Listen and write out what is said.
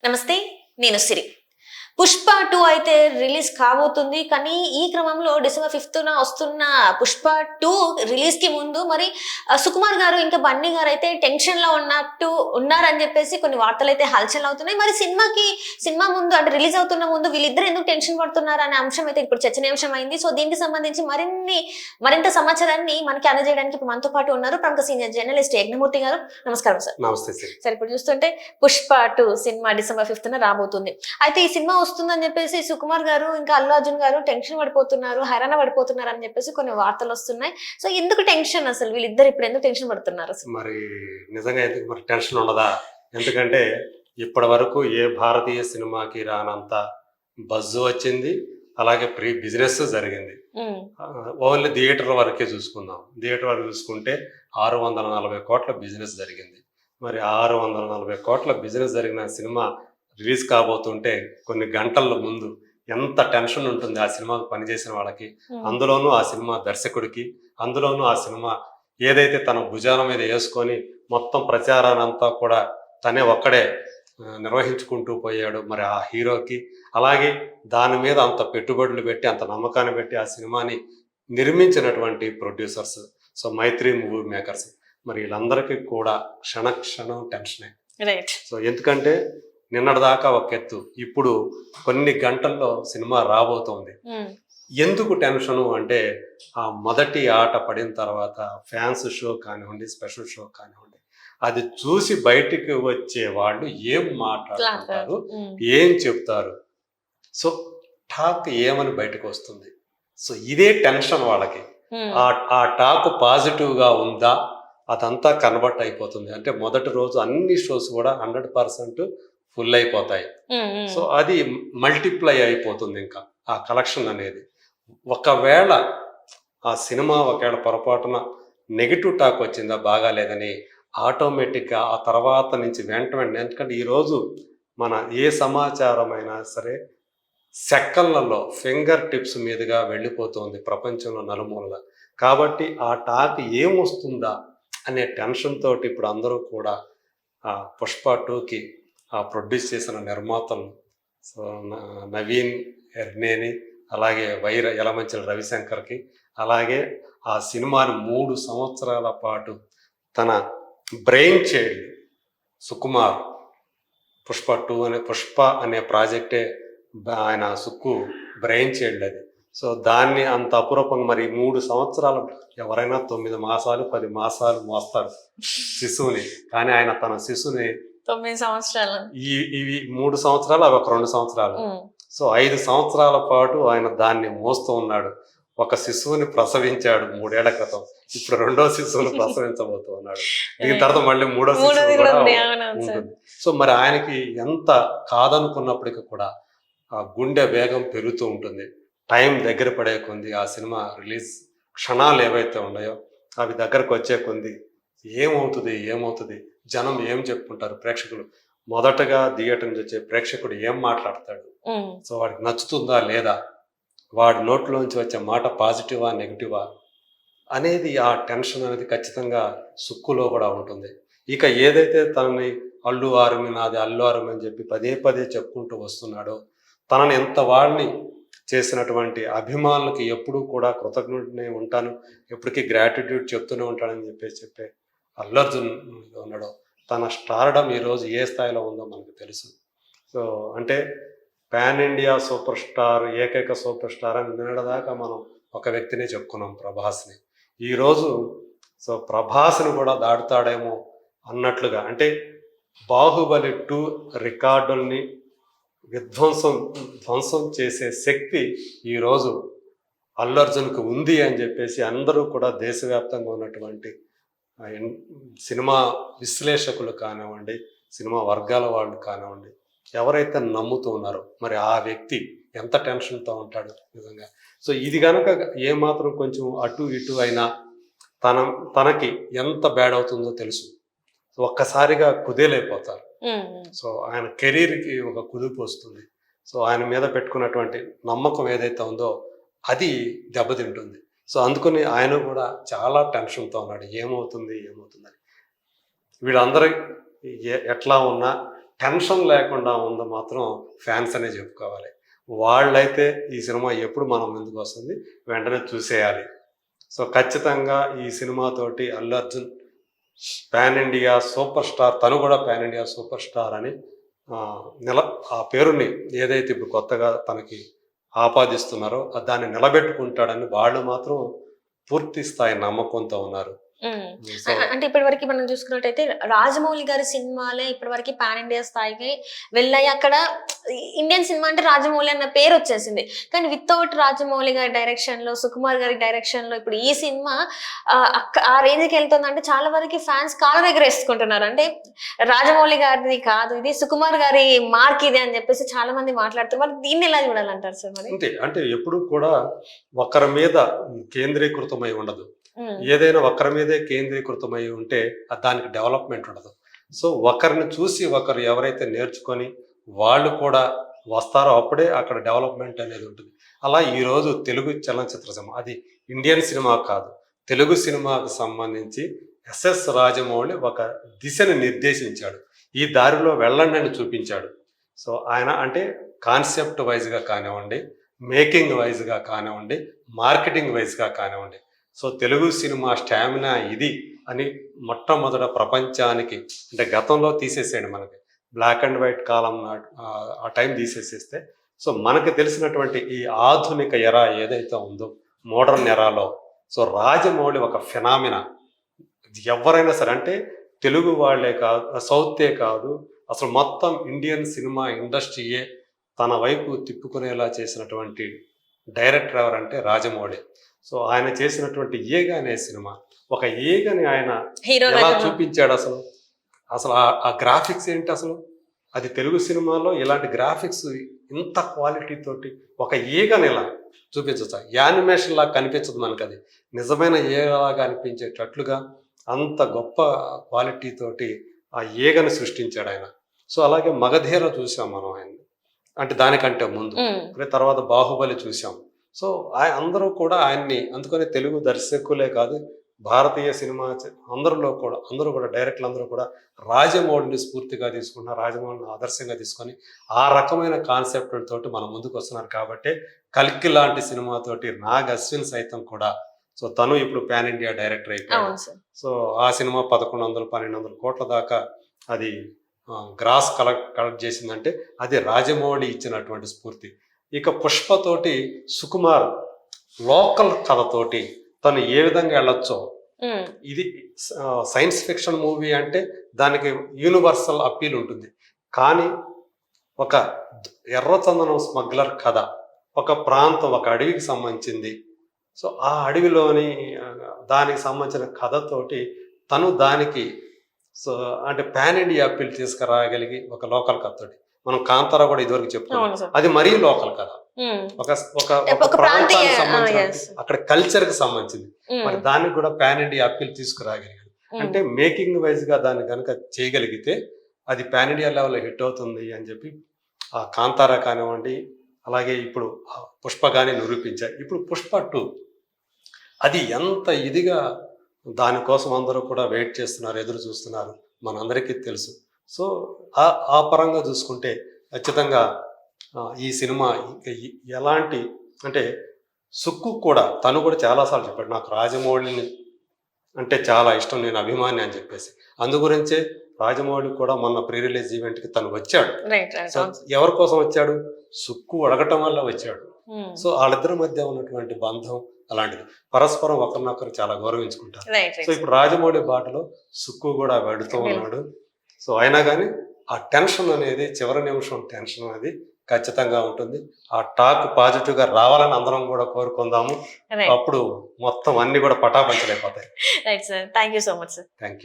నమస్తే, నేను సిరి. 'పుష్ప 2' అయితే రిలీజ్ కాబోతుంది. కానీ ఈ క్రమంలో డిసెంబర్ 5న వస్తున్న 'పుష్ప 2' రిలీజ్‌కి ముందు మరి సుకుమార్ గారు ఇంకా బన్నీ గారైతే టెన్షన్‌లో ఉన్నారని చెప్పేసి కొన్ని వార్తలైతే హల్చల్ అవుతున్నాయి. మరి సినిమా ముందు అంటే రిలీజ్ అవుతున్న ముందు వీళ్ళిద్దరు ఎందుకు టెన్షన్ పడుతున్నారు అనే అంశం అయితే ఇప్పుడు చర్చనీయాంశం అయింది. సో దీనికి సంబంధించి మరింత సమాచారాన్ని మనకి అందజేయడానికి ఇప్పుడు మనతో పాటు ఉన్నారు ప్రముఖ సీనియర్ జర్నలిస్ట్ యజ్ఞమూర్తి గారు. నమస్కారం సార్. నమస్తే సార్. ఇప్పుడు చూస్తుంటే 'పుష్ప 2' సినిమా డిసెంబర్ 5న రాబోతుంది. అయితే ఈ సినిమా వస్తుందని చెప్పేసి సుకుమార్ గారు ఇంకా అల్లు అర్జున్ గారు టెన్షన్ పడిపోతున్నారు, హైరాణ పడిపోతున్నారు అని చెప్పేసి కొన్ని వార్తలు వస్తున్నాయి. సో ఎందుకు టెన్షన్, అసలు వీళ్ళిద్దరు ఇప్పుడు ఎందుకు టెన్షన్ పడుతున్నారు? మరి నిజంగా ఎందుకు మరి టెన్షన్ ఉండదా? ఎందుకంటే ఇప్పటి వరకు ఏ భారతీయ సినిమాకి రానంత బజ్ వచ్చింది, అలాగే ప్రీ బిజినెస్ జరిగింది. ఓన్లీ థియేటర్ వరకే చూసుకుందాం. థియేటర్ వరకు చూసుకుంటే 640 కోట్ల బిజినెస్ జరిగింది. మరి 640 కోట్ల బిజినెస్ జరిగిన సినిమా రిలీజ్ కాబోతుంటే కొన్ని గంటల ముందు ఎంత టెన్షన్ ఉంటుంది ఆ సినిమాకు పనిచేసిన వాళ్ళకి, అందులోనూ ఆ సినిమా దర్శకుడికి, అందులోనూ ఆ సినిమా ఏదైతే తన భుజాల మీద వేసుకొని మొత్తం ప్రచారాన్ని అంతా కూడా తనే ఒక్కడే నిర్వహించుకుంటూ పోయాడు మరి ఆ హీరోకి. అలాగే దాని మీద అంత పెట్టుబడులు పెట్టి అంత నమ్మకాన్ని పెట్టి ఆ సినిమాని నిర్మించినటువంటి ప్రొడ్యూసర్స్, సో మైత్రి మూవీ మేకర్స్, మరి వీళ్ళందరికీ కూడా క్షణం టెన్షనే. రైట్. సో ఎందుకంటే నిన్నటిదాకా ఒక ఎత్తు, ఇప్పుడు కొన్ని గంటల్లో సినిమా రాబోతోంది. ఎందుకు టెన్షను అంటే ఆ మొదటి ఆట పడిన తర్వాత ఫ్యాన్స్ షో కానివ్వండి, స్పెషల్ షో కానివ్వండి, అది చూసి బయటికి వచ్చే వాళ్ళు ఏం మాట్లాడుతుంటారు, ఏం చెప్తారు, సో టాక్ ఏమని బయటకు వస్తుంది. సో ఇదే టెన్షన్ వాళ్ళకి. ఆ టాక్ పాజిటివ్గా ఉందా అదంతా కన్వర్ట్ అయిపోతుంది. అంటే మొదటి రోజు అన్ని షోస్ కూడా 100% ఫుల్ అయిపోతాయి. సో అది మల్టిప్లై అయిపోతుంది ఇంకా ఆ కలెక్షన్ అనేది. ఒకవేళ ఆ సినిమా పొరపాటున నెగిటివ్ టాక్ వచ్చిందా బాగాలేదని, ఆటోమేటిక్గా ఆ తర్వాత నుంచి వెంటనే, ఎందుకంటే ఈరోజు మన ఏ సమాచారం అయినా సరే సెకన్లలో ఫింగర్ టిప్స్ మీదుగా వెళ్ళిపోతుంది ప్రపంచంలో నలుమూలల. కాబట్టి ఆ టాక్ ఏమొస్తుందా అనే టెన్షన్ తోటి ఇప్పుడు అందరూ కూడా ఆ 'పుష్ప 2'కి ఆ ప్రొడ్యూస్ చేసిన నిర్మాతలు, సో నవీన్ ఎర్నేని, అలాగే యలమంచిలి రవిశంకర్కి, అలాగే ఆ సినిమాని 3 సంవత్సరాల పాటు తన బ్రెయిన్ చైల్డ్ సుకుమార్, 'పుష్ప' అనే ప్రాజెక్టే ఆయన సుక్కు బ్రెయిన్ చైల్డ్ అది. సో దాన్ని అంత అపురూపంగా మరి 3 సంవత్సరాలు, ఎవరైనా 9 మాసాలు 10 మాసాలు మోస్తారు శిశువుని, కానీ ఆయన తన శిశువుని 9 సంవత్సరాలు, ఇవి 3 సంవత్సరాలు, అవి ఒక 2 సంవత్సరాలు, సో 5 సంవత్సరాల పాటు ఆయన దాన్ని మోస్తూ ఉన్నాడు. ఒక శిశువుని ప్రసవించాడు 3 ఏళ్ల క్రితం, ఇప్పుడు 2వ శిశువుని ప్రసవించబోతూ ఉన్నాడు. దీని తర్వాత మళ్ళీ 3వ శిశువు కూడా ఉంటుంది. సో మరి ఆయనకి ఎంత కాదనుకున్నప్పటికీ కూడా ఆ గుండె వేగం పెరుగుతూ ఉంటుంది. టైం దగ్గర పడే కొంది, ఆ సినిమా రిలీజ్ క్షణాలు ఏవైతే ఉన్నాయో అవి దగ్గరకు వచ్చే కొంది ఏమవుతుంది, జనం ఏం చెప్పుకుంటారు, ప్రేక్షకులు మొదటగా థియేటర్ నుంచి వచ్చే ప్రేక్షకుడు ఏం మాట్లాడతాడు, సో వాడికి నచ్చుతుందా లేదా, వాడి నోట్లోంచి వచ్చే మాట పాజిటివా నెగిటివా అనేది, ఆ టెన్షన్ అనేది ఖచ్చితంగా సుక్కులో కూడా ఉంటుంది. ఇక ఏదైతే తనని అల్లు ఆర్మీ అని చెప్పి పదే చెప్పుకుంటూ వస్తున్నాడో, తనని ఎంత వాడిని చేసినటువంటి అభిమానులకి ఎప్పుడూ కూడా కృతజ్ఞుడినే ఉంటాను, ఎప్పటికీ గ్రాటిట్యూడ్ చెప్తూనే ఉంటానని చెప్పే అల్లు అర్జున్ ఉన్నాడో, తన స్టార్డమ్ ఈరోజు ఏ స్థాయిలో ఉందో మనకు తెలుసు. సో అంటే పాన్ ఇండియా సూపర్ స్టార్, ఏకైక సూపర్ స్టార్ అని నిన్నటిదాకా మనం ఒక వ్యక్తినే చెప్పుకున్నాం, ప్రభాస్ని. ఈరోజు సో ప్రభాస్ని కూడా దాటుతాడేమో అన్నట్లుగా, అంటే బాహుబలి 2 రికార్డుల్ని ధ్వంసం చేసే శక్తి ఈరోజు అల్లు అర్జున్కి ఉంది అని చెప్పేసి అందరూ కూడా దేశవ్యాప్తంగా ఉన్నటువంటి సినిమా విశ్లేషకులు కానివ్వండి, సినిమా వర్గాల వాళ్ళు కానివ్వండి, ఎవరైతే నమ్ముతూ ఉన్నారో మరి ఆ వ్యక్తి ఎంత టెన్షన్తో ఉంటాడు నిజంగా. సో ఇది కనుక ఏమాత్రం కొంచెం అటు ఇటు అయినా తనకి ఎంత బ్యాడ్ అవుతుందో తెలుసు. ఒక్కసారిగా కుదేలైపోతారు. సో ఆయన కెరీర్కి ఒక కుదుపు వస్తుంది. సో ఆయన మీద పెట్టుకున్నటువంటి నమ్మకం ఏదైతే ఉందో అది దెబ్బతింటుంది. సో అందుకని ఆయన కూడా చాలా టెన్షన్తో ఉన్నాడు, ఏమవుతుందని. వీళ్ళందరూ ఎట్లా ఉన్నా టెన్షన్ లేకుండా ఉందో మాత్రం ఫ్యాన్స్ అనే చెప్పుకోవాలి. వాళ్ళైతే ఈ సినిమా ఎప్పుడు మనం ముందుకు వస్తుంది వెంటనే చూసేయాలి. సో ఖచ్చితంగా ఈ సినిమాతోటి Allu Arjun pan India super star, తను కూడా పాన్ ఇండియా సూపర్ స్టార్ అని ఆ పేరుని ఏదైతే ఇప్పుడు కొత్తగా తనకి ఆపాదిస్తున్నారో దాన్ని నిలబెట్టుకుంటాడని వాళ్ళు మాత్రం పూర్తి స్థాయి నమ్మకంతో ఉన్నారు. సో అంటే ఇప్పటి వరకు మనం చూసుకున్నట్టయితే రాజమౌళి గారి సినిమాలే ఇప్పటి వరకు పాన్ ఇండియా స్థాయికి వెళ్ళాయి. అక్కడ ఇండియన్ సినిమా అంటే రాజమౌళి అన్న పేరు వచ్చేసింది. కానీ వితౌట్ రాజమౌళి గారి డైరెక్షన్ లో, సుకుమార్ గారి డైరెక్షన్ లో ఇప్పుడు ఈ సినిమా ఆ రేంజ్కి వెళ్తుందంటే చాలా వరకు ఫ్యాన్స్ కాళ్ళ దగ్గర వేసుకుంటున్నారు. అంటే రాజమౌళి గారిది కాదు ఇది, సుకుమార్ గారి మార్క్ ఇది అని చెప్పేసి చాలా మంది మాట్లాడుతున్నారు. మరి దీన్ని ఎలా చూడాలంటారు సార్? మరి అంతే, అంటే ఎప్పుడు కూడా ఒకరి మీద కేంద్రీకృతమై ఉండదు. ఏదైనా ఒకరి మీదే కేంద్రీకృతమై ఉంటే దానికి డెవలప్మెంట్ ఉండదు. సో ఒకరిని చూసి ఒకరు ఎవరైతే నేర్చుకొని వాళ్ళు కూడా వస్తారో అప్పుడే అక్కడ డెవలప్మెంట్ అనేది ఉంటుంది. అలా ఈరోజు తెలుగు చలనచిత్ర సినిమా, అది ఇండియన్ సినిమా కాదు, తెలుగు సినిమాకు సంబంధించి ఎస్ఎస్ రాజమౌళి ఒక దిశని నిర్దేశించాడు. ఈ దారిలో వెళ్ళండి అని చూపించాడు. సో ఆయన అంటే కాన్సెప్ట్ వైజ్గా కానివ్వండి, మేకింగ్ వైజ్గా కానివ్వండి, మార్కెటింగ్ వైజ్గా కానివ్వండి, సో తెలుగు సినిమా స్టామినా ఇది అని మొట్టమొదట ప్రపంచానికి, అంటే గతంలో తీసేసేయండి, మనకి బ్లాక్ అండ్ వైట్ కాలం ఆ టైం తీసేసేస్తే, సో మనకు తెలిసినటువంటి ఈ ఆధునిక ఎరా ఏదైతే ఉందో మోడర్న్ ఎరాలో, సో రాజమౌళి ఒక ఫినామినా. ఎవరైనా సరే, అంటే తెలుగు వాళ్ళే కాదు, సౌతే కాదు, అసలు మొత్తం ఇండియన్ సినిమా ఇండస్ట్రీయే తన వైపు తిప్పుకునేలా చేసినటువంటి డైరెక్టర్ ఎవరంటే రాజమౌళి. సో ఆయన చేసినటువంటి ఈగ అనే సినిమా, ఒక ఈగని ఆయన ఎలా చూపించాడు అసలు, అసలు ఆ గ్రాఫిక్స్ ఏంటి అసలు, అది తెలుగు సినిమాలో ఇలాంటి గ్రాఫిక్స్ ఇంత క్వాలిటీ తోటి ఒక ఈగని ఇలా చూపించచ్చు. యానిమేషన్ లాగా కనిపించదు మనకు, అది నిజమైన ఈగలాగా అనిపించేటట్లుగా అంత గొప్ప క్వాలిటీ తోటి ఆ ఈగని సృష్టించాడు ఆయన. సో అలాగే మగధీర చూసాం మనం ఆయన, అంటే దానికంటే ముందు. తర్వాత బాహుబలి చూసాం. సో అందరూ కూడా ఆయన్ని, అందుకని తెలుగు దర్శకులే కాదు భారతీయ సినిమా అందరూ కూడా డైరెక్టర్లు అందరూ కూడా రాజమౌళిని స్ఫూర్తిగా తీసుకుంటున్నారు, రాజమౌళిని ఆదర్శంగా తీసుకొని ఆ రకమైన కాన్సెప్ట్ తోటి మనం ముందుకు వస్తున్నారు. కాబట్టి కల్కి లాంటి సినిమాతోటి నాగ్ అశ్విన్ సైతం కూడా, సో తను ఇప్పుడు పాన్ ఇండియా డైరెక్టర్ అయిపోయాడు. సో ఆ సినిమా 1100-1200 కోట్ల దాకా అది గ్రాస్ కలెక్ట్ చేసిందంటే అది రాజమౌళి ఇచ్చినటువంటి స్ఫూర్తి. ఇక పుష్పతోటి సుకుమార్ లోకల్ కథతోటి తను ఏ విధంగా వెళ్ళొచ్చో, ఇది సైన్స్ ఫిక్షన్ మూవీ అంటే దానికి యూనివర్సల్ అప్పీల్ ఉంటుంది. కానీ ఒక ఎర్రచందనం స్మగ్లర్ కథ, ఒక ప్రాంతం, ఒక అడవికి సంబంధించింది. సో ఆ అడవిలోని దానికి సంబంధించిన కథతోటి తను దానికి సో అంటే పాన్ ఇండియా అప్పీల్ తీసుకురాగలిగి ఒక లోకల్ కథతోటి, మనం కాంతారా కూడా ఇదివరకు చెప్పుకున్నాం, అది మరీ లోకల్ కథ, ఒక ప్రాంతానికి సంబంధించి అక్కడ కల్చర్ కి సంబంధించింది. మరి దానికి కూడా పాన్ ఇండియా అప్పీల్ తీసుకురాగలిగాడు. అంటే మేకింగ్ వైజ్ గా దాన్ని కనుక చేయగలిగితే అది పాన్ ఇండియా లెవెల్లో హిట్ అవుతుంది అని చెప్పి ఆ కాంతారా కానివ్వండి, అలాగే ఇప్పుడు పుష్ప కానీ నిరూపించాయి. ఇప్పుడు పుష్ప 2 అది ఎంత ఇదిగా దానికోసం అందరూ కూడా వెయిట్ చేస్తున్నారు, ఎదురు చూస్తున్నారు, మనందరికీ తెలుసు. సో ఆ పరంగా చూసుకుంటే ఖచ్చితంగా ఈ సినిమా ఎలాంటి, అంటే సుక్కు కూడా తను కూడా చాలాసార్లు చెప్పాడు, నాకు రాజమౌళిని అంటే చాలా ఇష్టం, నేను అభిమాని అని చెప్పేసి. అందు గురించే రాజమౌళి కూడా మొన్న ప్రీ రిలీజ్ ఈవెంట్కి తను వచ్చాడు. సో ఎవరి కోసం వచ్చాడు? సుక్కు అడగటం వల్ల వచ్చాడు. సో వాళ్ళిద్దరి మధ్య ఉన్నటువంటి బంధం అలాంటిది, పరస్పరం ఒకరినొకరు చాలా గౌరవించుకుంటారు. సో ఇప్పుడు రాజమౌళి బాటలో సుక్కు కూడా వెడుతూ ఉన్నాడు. సో అయినా కానీ ఆ టెన్షన్ అనేది, చివరి నిమిషం టెన్షన్ అనేది ఖచ్చితంగా ఉంటుంది. ఆ టాక్ పాజిటివ్ గా రావాలని అందరం కూడా కోరుకుందాము. అప్పుడు మొత్తం అన్ని కూడా పటాపంచలైపోతాయి. Right sir, thank you so much sir. Thank you.